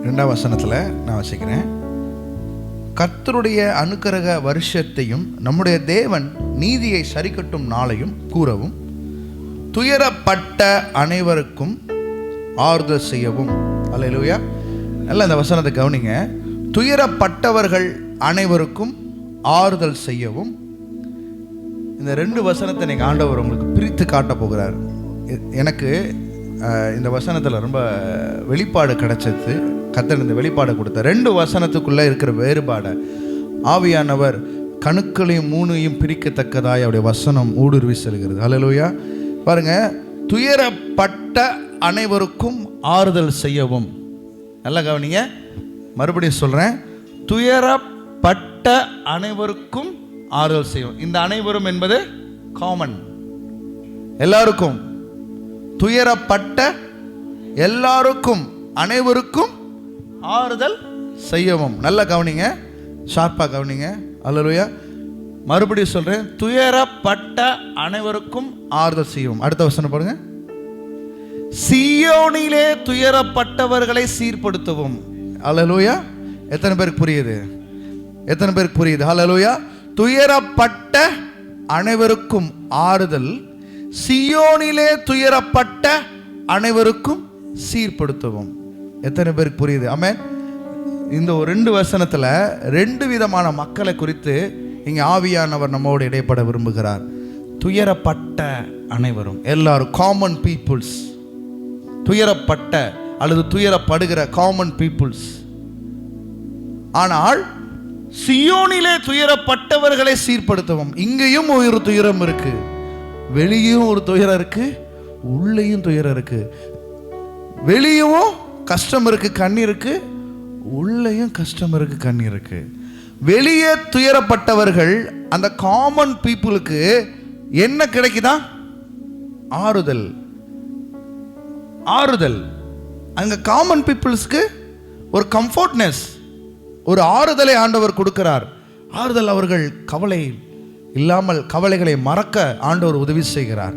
2ஆம் வசனத்தில் நான் வசிக்கிறேன். கர்த்தருடைய அனுக்கிரக வருஷத்தையும் நம்முடைய தேவன் நீதியை சரிக்கட்டும் நாளையும் கூறவும், துயரப்பட்ட அனைவருக்கும் ஆறுதல் செய்யவும். அல்லேலூயா. நல்ல இந்த வசனத்தை கவனிங்க. துயரப்பட்டவர்கள் அனைவருக்கும் ஆறுதல் செய்யவும். இந்த 2 வசனத்தை நீங்கள் ஆண்டவர் உங்களுக்கு பிரித்து காட்ட போகிறார். எனக்கு இந்த வசனத்தில் ரொம்ப வெளிப்பாடு கிடைச்சது. கர்த்தர் இந்த வெளிப்பாடு கொடுத்த 2 வசனத்துக்குள்ளே இருக்கிற வேறுபாடை ஆவியானவர் கணுக்களையும் 3ஐயும் பிரிக்கத்தக்கதாய் அவருடைய வசனம் ஊடுருவி செல்கிறது. அல்லேலூயா. பாருங்க, துயரப்பட்ட அனைவருக்கும் ஆறுதல் செய்யவும். நல்லா கவனிங்க, மறுபடியும் சொல்கிறேன். துயரப்பட்ட அனைவருக்கும் ஆறுதல் செய்யவும். இந்த அனைவரும் என்பது காமன், எல்லாருக்கும். துயரப்பட்ட எல்லாருக்கும், அனைவருக்கும் ஆறுதல் செய்யவும். நல்லா கவனிங்க, ஷார்ப்பாக கவனிங்க. அல்லேலூயா. மறுபடியும் சொல்கிறேன், துயரப்பட்ட அனைவருக்கும் ஆறுதல் செய்யவும். அடுத்த வசனம் பாருங்க. சீயோனிலே துயரப்பட்டவர்களை சீர்படுத்தவும். அல்லேலூயா. எத்தனை பேருக்கு புரியுது? எத்தனை பேருக்கு புரியுது? அல்லேலூயா. துயரப்பட்ட அனைவருக்கும் ஆறுதல், சீயோனிலே துயரப்பட்ட அனைவருக்கும் சீர்படுத்தவும். எத்தனை பேருக்கு புரியுது? ஆமென். இந்த 2 வசனத்தில் 2 விதமான மக்களை குறித்து இங்கே ஆவியானவர் நம்மோடு இடைப்பட விரும்புகிறார். துயரப்பட்ட அனைவரும், எல்லாரும், காமன் பீப்புள்ஸ். துயரப்பட்ட அல்லது துயரப்படுகிற காமன் பீப்புள்ஸ். ஆனால் சியோனிலே துயரப்பட்டவர்களை சீர்படுத்தவும். இங்கேயும் ஒரு துயரம் இருக்கு, வெளியும் ஒரு துயரம் இருக்கு, உள்ளேயும் துயரம் இருக்கு. வெளியும் கஷ்டம் இருக்கு, கண்ணீர் இருக்கு, உள்ளேயும் கஷ்டம் இருக்கு, கண்ணீர் இருக்கு. வெளியே துயரப்பட்டவர்கள், அந்த காமன் பீப்புளுக்கு என்ன கிடைக்குதா? ஆறுதல். ஆறுதல். அங்க காமன் பீப்புள்ஸ்க்கு ஒரு கம்ஃபர்ட்னஸ், ஒரு ஆறுதலை ஆண்டவர் கொடுக்கிறார். ஆறுதல். அவர்கள் கவலை இல்லாமல் கவலைகளை மறக்க ஆண்டவர் உதவி செய்கிறார்.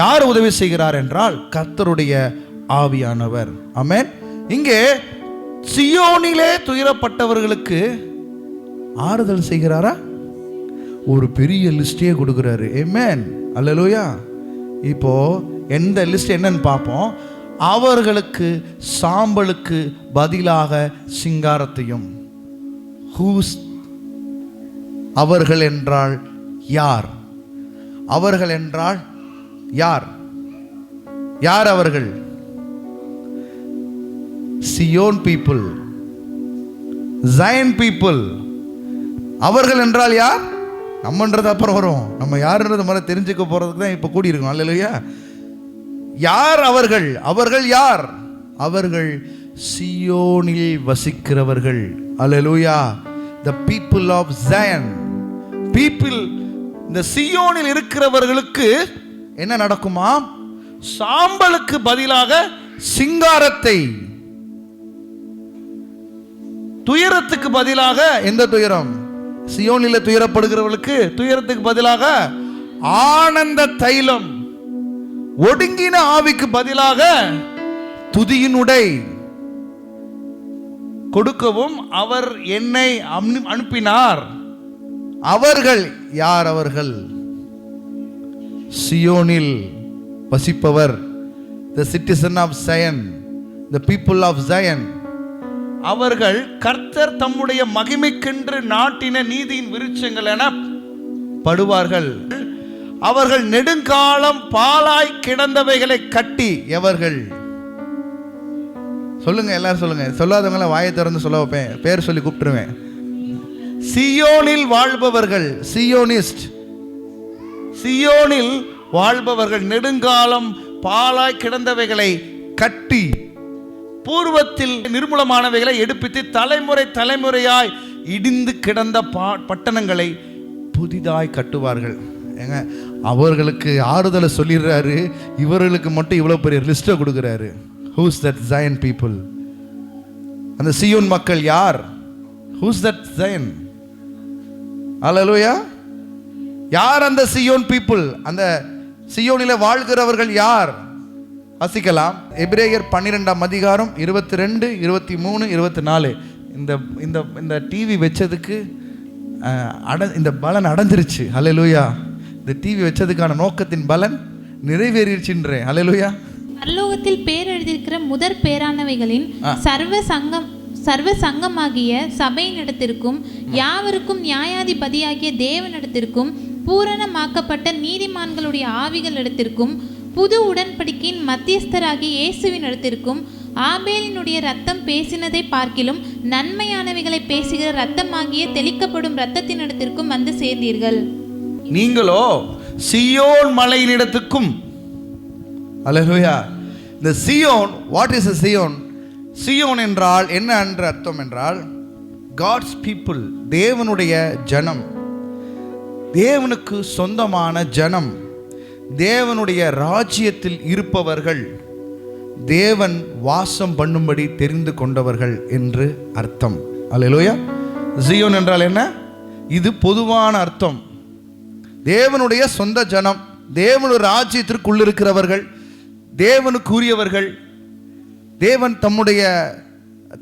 யார் உதவி செய்கிறார் என்றால் கர்த்தருடைய ஆவியானவர். ஆமென். இங்கே சியோனிலே துயரப்பட்டவர்களுக்கு ஆறுதல் செய்கிறாரா? ஒரு பெரிய லிஸ்டே கொடுக்கிறாரு. ஆமென். அல்லேலூயா. இப்போ எந்த லிஸ்ட் என்னன்னு பார்ப்போம். அவர்களுக்கு சாம்பலுக்கு பதிலாக சிங்காரத்தையும். ஹூஸ் அவர்கள் என்றால் யார்? அவர்கள் என்றால் யார்? யார் அவர்கள்? Zion people, Zion people. அவர்கள் என்றால் யார்? நம்மன்றது அப்புறம் வரும். நம்ம யாருன்றது முதல்ல தெரிஞ்சுக்க போறதுக்கு தான் இப்போ கூடியிருக்கோம். அல்லேலூயா. யார் அவர்கள்? அவர்கள் யார்? அவர்கள் சியோனில் வசிக்கிறவர்கள். அல்லேலூயா. The people of Zion. People, இந்த சியோனில் இருக்கிறவர்களுக்கு என்ன நடக்குமா? சாம்பலுக்கு பதிலாக சிங்காரத்தை. துயரத்துக்கு பதிலாக எந்த துயரம்? சியோனில் துயரப்படுகிறவர்களுக்கு துயரத்துக்கு பதிலாக ஆனந்த தைலம். ஒடுங்கின ஆவிக்கு பதிலாக துதியின் உடை கொடுக்கவும் அவர் என்னை அனுப்பினார். அவர்கள் யார்? அவர்கள் சியோனில் வசிப்பவர். the citizen of Zion, the people of Zion. அவர்கள் கர்த்தர் தம்முடைய மகிமைக்கென்று நாட்டின நீதியின் விருட்சங்கள் என படுவார்கள். அவர்கள் நெடுங்காலம் பாலாய் கிடந்தவைகளை கட்டி. எவர்கள்? சொல்லுங்க, எல்லாரும் சொல்லுங்க. சொல்லாதவங்கள வாயை திறந்து சொல்ல வைப்பேன், பேர் சொல்லி கூப்பிட்டுருவேன். சியோனில் வாழ்பவர்கள், சியோனிஸ்ட். சியோனில் வாழ்பவர்கள் நெடுங்காலம் பாலாய் கிடந்தவைகளை கட்டி, பூர்வத்தில் நிர்மூலமானவைகளை எடுப்பித்து, தலைமுறை தலைமுறையாய் இடிந்து கிடந்த பட்டணங்களை புதிதாய் கட்டுவார்கள். ஏங்க, அவர்களுக்கு ஆறுதலை சொல்லிடுறாரு, இவர்களுக்கு மட்டும் இவ்வளோ பெரிய லிஸ்ட்டை கொடுக்குறாரு. Who's that Zion people? அந்த சியோன் மக்கள் யார்? Who's that Zion? Hallelujah. யார் அந்த சியோன் people? அந்த சியோனிலே வாழ்கிறவர்கள் யார்? வசிக்கலாம். எபிரேயர் 12ஆம் அதிகாரம் 22, 23, 24. இந்த டிவி வச்சதுக்கு இந்த பலன் அடைஞ்சிருச்சு. ஹல்லேலூயா. இந்த டிவி வச்சதுக்கான நோக்கத்தின் பலன் நிறைவேறிடுச்சுன்றேன். ஹல்லேலூயா. பரலோகத்தில் பேர் எழுதியிருக்கிற முதற் பேரானவைகளின் சர்வ சங்கமாகிய சபையினிடத்திற்கும் யாவருக்கும் நியாயாதிபதியாகிய தேவனிடத்திற்கும் பூரணமாக்கப்பட்ட நீதிமான்களுடைய ஆவிகளிடத்திற்கும் புது உடன்படிக்கையின் மத்தியஸ்தராகிய இயேசுவின் இடத்திற்கும் ஆபேலினுடைய ரத்தம் பேசினதை பார்க்கிலும் நன்மையானவைகளை பேசுகிற ரத்தமாகிய தெளிக்கப்படும் இரத்தத்தினிடத்திற்கும் வந்து சேர்ந்தீர்கள். நீங்களோ சீயோன் மலையினிடத்துக்கும். அல்லேலூயா. இந்த சீயோன், வாட் இஸ் சீயோன்? சீயோன் என்றால் என்ன என்ற அர்த்தம் என்றால் காட்ஸ் பீப்புள், தேவனுடைய ஜனம், தேவனுக்கு சொந்தமான ஜனம், தேவனுடைய ராஜ்யத்தில் இருப்பவர்கள், தேவன் வாசம் பண்ணும்படி தெரிந்து கொண்டவர்கள் என்று அர்த்தம். அல்லேலூயா. சீயோன் என்றால் என்ன? இது பொதுவான அர்த்தம். தேவனுடைய சொந்த ஜனம், தேவனுடைய ராஜ்யத்திற்குள் இருக்கிறவர்கள், தேவனுக்குரியவர்கள், தேவன்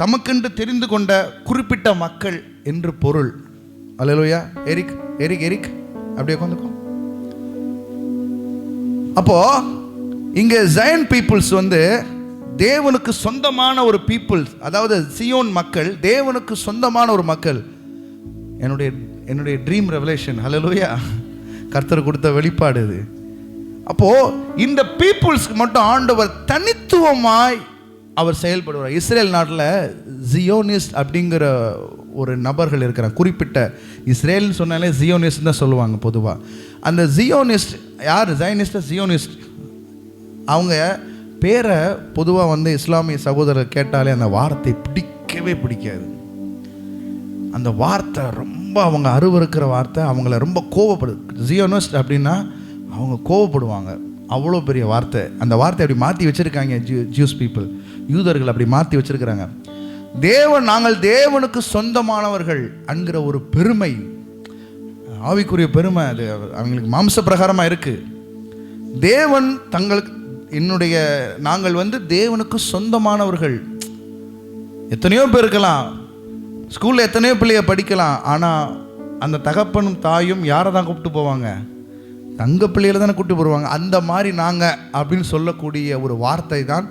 தமக்கென்று தெரிந்து கொண்ட குறிப்பிட்ட மக்கள் என்று பொருள். அல்லேலூயா. எரிக் எரிக் எரிக் அப்படியே உட்காந்துக்கோ. அப்போ இங்க ஜயன் பீப்புள்ஸ் தேவனுக்கு சொந்தமான ஒரு பீப்புள்ஸ், அதாவது சியோன் மக்கள் தேவனுக்கு சொந்தமான ஒரு மக்கள். என்னுடைய ட்ரீம் ரெவலேஷன். ஹல்லேலூயா. கர்த்தர் கொடுத்த வெளிப்பாடு இது. அப்போ இந்த பீப்புள்ஸ்க்கு மட்டும் ஆண்டவர் தனித்துவமாய் அவர் செயல்படுவார். இஸ்ரேல் நாட்டில் ஜியோனிஸ்ட் அப்படிங்கிற ஒரு நபர்கள் இருக்கிறாங்க. குறிப்பிட்ட இஸ்ரேல்னு சொன்னாலே ஜியோனிஸ்ட் தான் சொல்லுவாங்க பொதுவாக. அந்த ஜியோனிஸ்ட் யார்? Jainist, Zionist. அவங்க பேரை பொதுவாக இஸ்லாமிய சகோதரர் கேட்டாலே அந்த வார்த்தை பிடிக்கவே பிடிக்காது. அந்த வார்த்தை ரொம்ப அவங்க அருவருக்கிற வார்த்தை, அவங்கள ரொம்ப கோவப்படுது. ஜியோனிஸ்ட் அப்படின்னா அவங்க கோவப்படுவாங்க. அவ்வளோ பெரிய வார்த்தை. அந்த வார்த்தை அப்படி மாற்றி வச்சுருக்காங்க ஜூஸ் பீப்புள், யூதர்கள் அப்படி மாற்றி வச்சுருக்கிறாங்க. நாங்கள் தேவனுக்கு சொந்தமானவர்கள் என்கிற ஒரு பெருமை, ஆவிக்குரிய பெருமை, அது அவங்களுக்கு மாம்ச பிரகாரமாக இருக்குது. தேவன் நாங்கள் தேவனுக்கு சொந்தமானவர்கள். எத்தனையோ பேர் இருக்கலாம், ஸ்கூலில் எத்தனையோ பிள்ளைய படிக்கலாம், ஆனால் அந்த தகப்பனும் தாயும் யாரை தான் கூப்பிட்டு போவாங்க? தங்க பிள்ளைகளை தானே கூப்பிட்டு போடுவாங்க. அந்த மாதிரி நாங்கள் அப்படின்னு சொல்லக்கூடிய ஒரு வார்த்தை தான்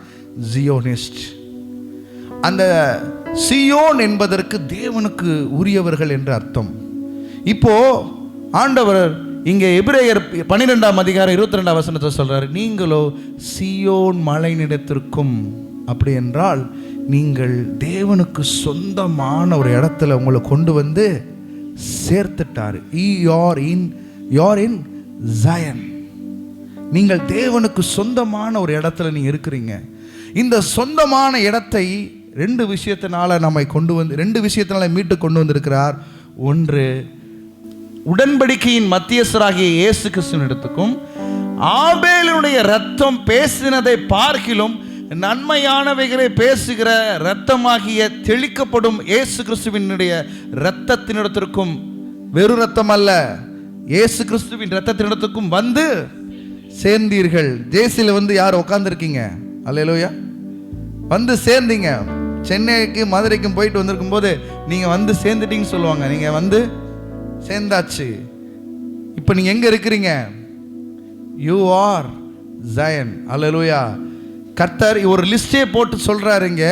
ஜியோனிஸ்ட். அந்த சியோன் என்பதற்கு தேவனுக்கு உரியவர்கள் என்று அர்த்தம். இப்போ ஆண்டவர் இங்கே எபிரேயர் 12ஆம் அதிகாரம் 22ஆம் வசனத்தை சொல்றாரு, நீங்களோ சியோன் மலையினிடத்திற்கும். அப்படி என்றால் நீங்கள் தேவனுக்கு சொந்தமான ஒரு இடத்துல உங்களை கொண்டு சேர்த்துட்டாரு. யூஆர் இன் ஜயன். நீங்கள் தேவனுக்கு சொந்தமான ஒரு இடத்துல நீங்க இருக்கிறீங்க. இந்த சொந்தமான இடத்தை ரெண்டு விஷயத்தினால மீட்டு கொண்டு வந்திருக்கிறார். ஒன்று, உடன்படிக்கையின் மத்தியஸ்தராகிய இயேசு கிறிஸ்துவின் இடத்துக்கும் ஆபேலுடைய ரத்தம் பேசினதை பார்க்கிலும் நன்மையானவைகளை பேசுகிற இரத்தமாகிய தெளிக்கப்படும் இயேசு கிறிஸ்துவினுடைய இரத்தத்தினிடத்திற்கும், வெறும் ரத்தம் அல்ல, இயேசு கிறிஸ்துவின் இரத்தத்தினிடத்துக்கும் வந்து சேர்ந்தீர்கள். ஜேசியில் யார் உட்காந்துருக்கீங்க? அல்லேலூயா. சேர்ந்தீங்க. சென்னைக்கு மதுரைக்கும் போயிட்டு வந்திருக்கும் போது நீங்க சேர்ந்துட்டீங்கன்னு சொல்லுவாங்க. நீங்க சேர்ந்தாச்சு. இப்போ நீங்க எங்க இருக்கிறீங்க? யூ ஆர் ஜயன். அல்லேலூயா. கர்த்தர் ஒரு லிஸ்டே போட்டு சொல்றாருங்க,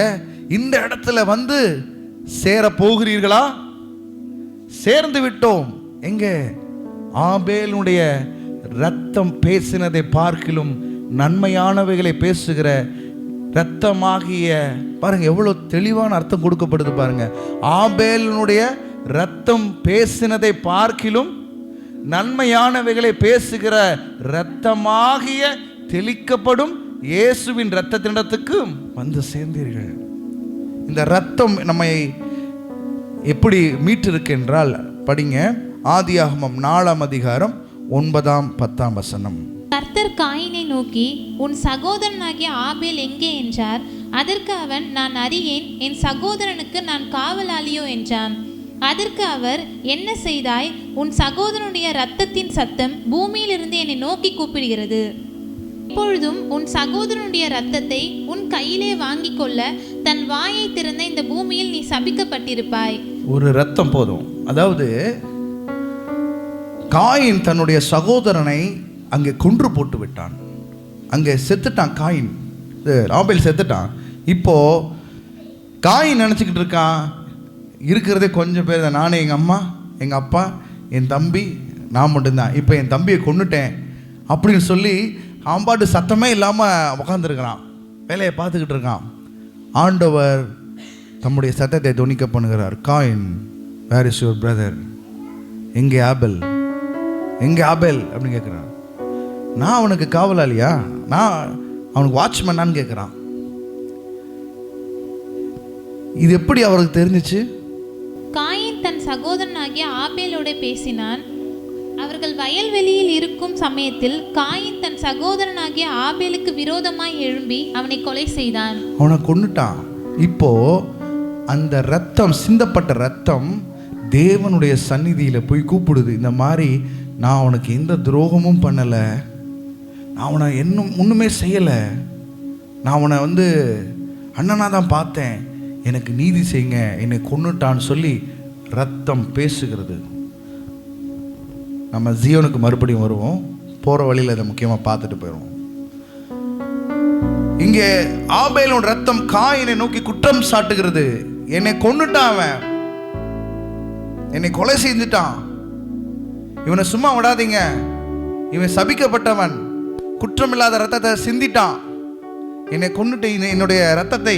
இந்த இடத்துல சேர போகிறீர்களா? சேர்ந்து விட்டோம். எங்க? ஆபேலுடைய ரத்தம் பேசினதை பார்க்கிலும் நன்மையானவைகளை பேசுகிற ரத்தமாகிய, பாருங்க எவ்வளவு தெளிவான அர்த்தம் கொடுக்கப்படுது பாருங்க. ஆபேலுடைய ரத்தம் பேசினதை பார்க்கிலும் நன்மையானவைகளை பேசுகிற இரத்தமாகிய தெளிக்கப்படும் இயேசுவின் இரத்தத்தினிடத்துக்கு சேர்ந்தீர்கள். இந்த இரத்தம் நம்மை எப்படி மீட்டிருக்கு என்றால், படிங்க ஆதியாகமம் 4ஆம் அதிகாரம் 9, 10 வசனம். கர்த்தர் காயினை நோக்கி, உன் சகோதரனாகிய ஆபேல் எங்கே என்றார். அதற்கு அவன், நான் அறியேன், என் சகோதரனுக்கு நான் காவலாளியோ என்றான். அதற்கு அவர், என்ன செய்தாய்? உன் சகோதரனுடைய இரத்தத்தின் சத்தம் பூமியிலிருந்து என்னை நோக்கி கூப்பிடுகிறது. இப்பொழுதும் உன் சகோதரனுடைய இரத்தத்தை உன் கையிலே வாங்கிக் கொள்ள தன் வாயை திறந்த இந்த பூமியில் நீ சபிக்கப்பட்டிருப்பாய். ஒரு ரத்தம் போதும். அதாவது காயின் தன்னுடைய சகோதரனை அங்கே கொன்று போட்டு விட்டான். அங்கே செத்துட்டான் காயின். ஆபேல் செத்துட்டான். இப்போ காயின் நினச்சிக்கிட்டு இருக்கான், இருக்கிறதே கொஞ்சம் பேர் தான், நானே, எங்கள் அம்மா, எங்கள் அப்பா, என் தம்பி, நான் மட்டும்தான். இப்போ என் தம்பியை கொன்னுட்டேன் அப்படின்னு சொல்லி ஆம்பாட்டு சத்தமே இல்லாமல் உக்காந்துருக்கிறான், வேலையை பார்த்துக்கிட்டு இருக்கான். ஆண்டவர் தம்முடைய சத்தத்தை துணிக்க பண்ணுகிறார். Cain, where is your brother? எங்கே ஆபேல்? எங்கே ஆபேல் அப்படின்னு கேட்குறான். நான் அவனுக்கு காவலாளியா? நான் அவனுக்கு வாட்ச்மேனான்னு கேட்குறான். இது எப்படி அவருக்கு தெரிஞ்சிச்சு? காயின் தன் சகோதரனாகிய ஆபேலோட பேசினான். அவர்கள் வயல்வெளியில் இருக்கும் சமயத்தில் காயின் தன் சகோதரனாகிய ஆபேலுக்கு விரோதமாய் எழும்பி அவனை கொலை செய்தான். அவனை கொன்னுட்டான். இப்போ அந்த ரத்தம், சிந்தப்பட்ட ரத்தம் தேவனுடைய சந்நிதியில் போய் கூப்பிடுது. இந்த மாதிரி நான் அவனுக்கு எந்த துரோகமும் பண்ணலை, நான் அவனை ஒன்றுமே செய்யலை, நான் அவனை அண்ணனாக தான் பார்த்தேன், எனக்கு நீதி செய்யுங்க, என்னை கொன்னுட்டான்னு சொல்லி ரத்தம் பேசுகிறது. நம்ம ஜியோனுக்கு மறுபடியும் வருவோம். போகிற வழியில் அதை முக்கியமாக பார்த்துட்டு போயிடுவோம். இங்கே ஆபேலோட ரத்தம் காயினை நோக்கி குற்றம் சாட்டுகிறது. என்னை கொன்னுட்டான், அவன் என்னை கொலை செஞ்சுட்டான், இவனை சும்மா விடாதீங்க, இவன் சபிக்கப்பட்டவன், குற்றமில்லாத ரத்தத்தை சிந்திட்டான், என்னை கொன்னுட்டு என்னுடைய ரத்தத்தை